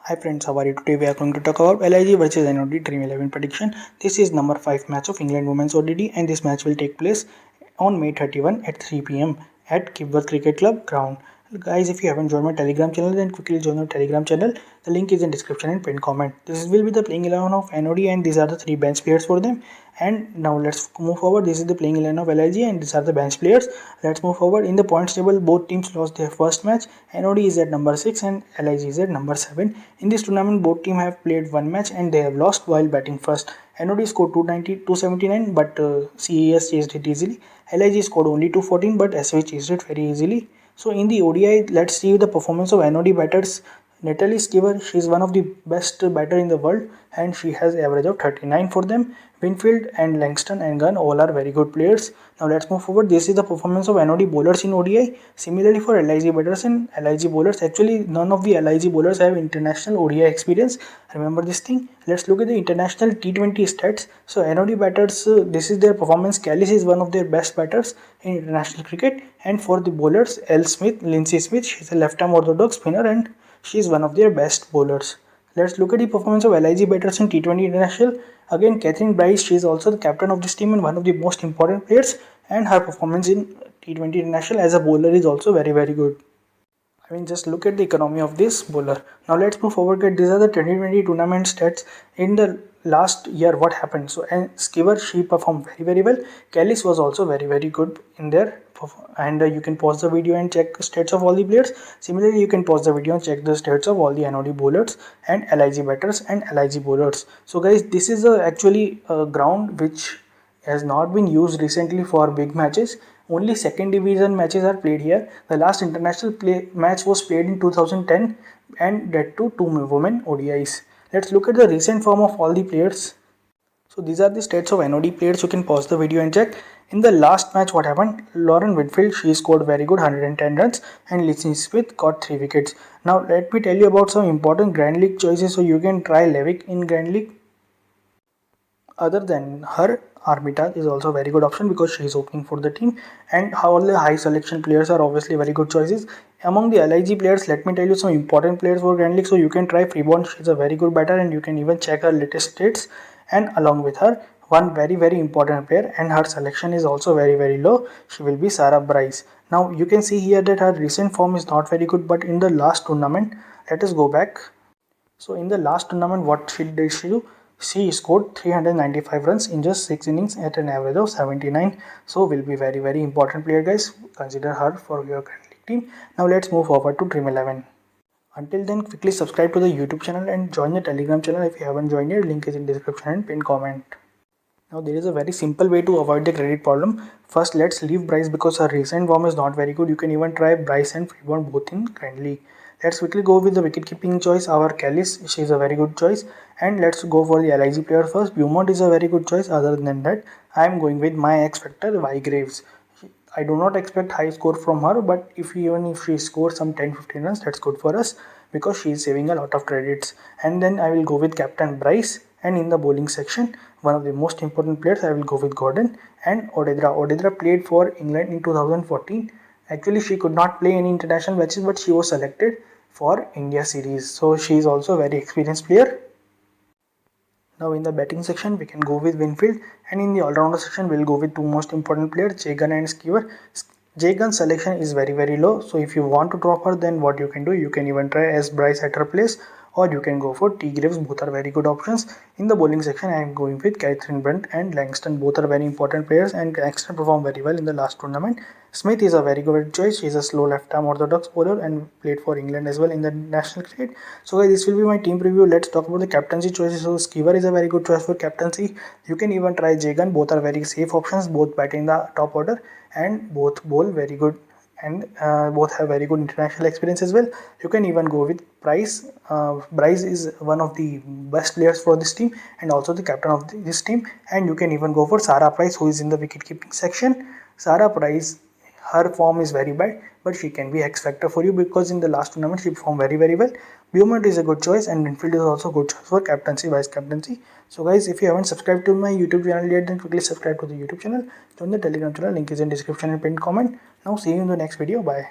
Hi friends, how are you? Today we are going to talk about LIG versus NOD Dream 11 prediction. This is number 5 match of England Women's ODD and this match will take place on May 31 at 3 pm at Kibworth Cricket Club ground. Guys, if you haven't joined my Telegram channel, then quickly join our Telegram channel. The link is in description and pinned comment. This will be the playing 11 of NOD and these are the 3 bench players for them. And now let's move forward. This is the playing 11 of LIG and these are the bench players. Let's move forward. In the points table, both teams lost their first match. NOD is at number 6 and LIG is at number 7. In this tournament, both teams have played one match and they have lost while batting first. NOD scored 279 but CES chased it easily. LIG scored only 214 but SH chased it very easily. So in the ODI, let's see the performance of NOD batters. Natalie Sciver, she is one of the best batter in the world and she has average of 39 for them. Winfield and Langston and Gunn all are very good players. Now let's move forward. This is the performance of NOD bowlers in ODI. Similarly for LIG batters and LIG bowlers. Actually, none of the LIG bowlers have international ODI experience. Remember this thing. Let's look at the international T20 stats. So NOD batters, this is their performance. Callis is one of their best batters in international cricket. And for the bowlers, L. Smith, Lindsay Smith, she's a left-arm orthodox spinner and she is one of their best bowlers. Let's look at the performance of LIG batters in T20 International. Again, Catherine Bryce, she is also the captain of this team and one of the most important players. And her performance in T20 International as a bowler is also very good. I mean, just look at the economy of this bowler. Now let's move forward. These are the 2020 tournament stats in the last year. What happened? So, and Sciver, she performed very well. Callis was also very good in there. And you can pause the video and check stats of all the players. Similarly, you can pause the video and check the stats of all the NOD bowlers and LIG batters and LIG bowlers. So, guys, this is actually a ground which has not been used recently for big matches. Only second division matches are played here. The last international match was played in 2010 and that too 2 women ODIs. Let's look at the recent form of all the players. So these are the stats of NOD players. You can pause the video and check. In the last match, what happened? Lauren Whitfield, she scored very good 110 runs and Lindsay Smith got 3 wickets. Now let me tell you about some important Grand League choices so you can try Levick in Grand League. Other than her, Armitage is also a very good option because she is opening for the team and all the high selection players are obviously very good choices. Among the LIG players, let me tell you some important players for Grand League. So you can try Freeborn, she is a very good batter and you can even check her latest stats. And along with her, one very important player and her selection is also very low. She will be Sarah Bryce. Now you can see here that her recent form is not very good, but in the last tournament, let us go back. So in the last tournament, what did she do? She scored 395 runs in just 6 innings at an average of 79. So will be very important player, guys. Consider her for your Grand League team. Now let's move forward to Dream 11. Until then, quickly subscribe to the YouTube channel and join the Telegram channel if you haven't joined it. Link is in description and pinned comment. Now there is a very simple way to avoid the credit problem. First, let's leave Bryce because her recent form is not very good. You can even try Bryce and Freeborn both in Grand League. Let's quickly go with the wicket keeping choice. Our Callis, she is a very good choice. And let's go for the LIG player first. Beaumont is a very good choice. Other than that, I am going with my X Factor, Vi Graves. I do not expect high score from her, but even if she scores some 10-15 runs, that's good for us because she is saving a lot of credits. And then I will go with Captain Bryce. And in the bowling section, one of the most important players, I will go with Gordon and Odedra. Odedra played for England in 2014. Actually, she could not play any international matches, but she was selected for India series. So she is also a very experienced player. Now in the batting section, we can go with Winfield, and in the all-rounder section, we'll go with two most important players, Jagan and Sciver. Jagan's selection is very low, so if you want to drop her, then what you can do, you can even try S. Bryce at her place, or you can go for T. Graves. Both are very good options. In the bowling section, I am going with Catherine Brunt and Langston. Both are very important players, and Langston performed very well in the last tournament. Smith is a very good choice. She is a slow left-arm orthodox bowler and played for England as well in the national cricket. So guys, this will be my team preview. Let's talk about the captaincy choices. So Sciver is a very good choice for captaincy. You can even try Jagan. Both are very safe options. Both batting the top order and both bowl very good and both have very good international experience as well. You can even go with Bryce. Bryce is one of the best players for this team and also the captain of this team. And you can even go for Sarah Price, who is in the wicket keeping section. Sarah Price, her form is very bad, but she can be X factor for you because in the last tournament she performed very well. Beaumont is a good choice and Winfield is also a good choice for captaincy, vice captaincy. So guys, if you haven't subscribed to my YouTube channel yet, then quickly subscribe to the YouTube channel. Join the Telegram channel, link is in description and pinned comment. Now see you in the next video. Bye.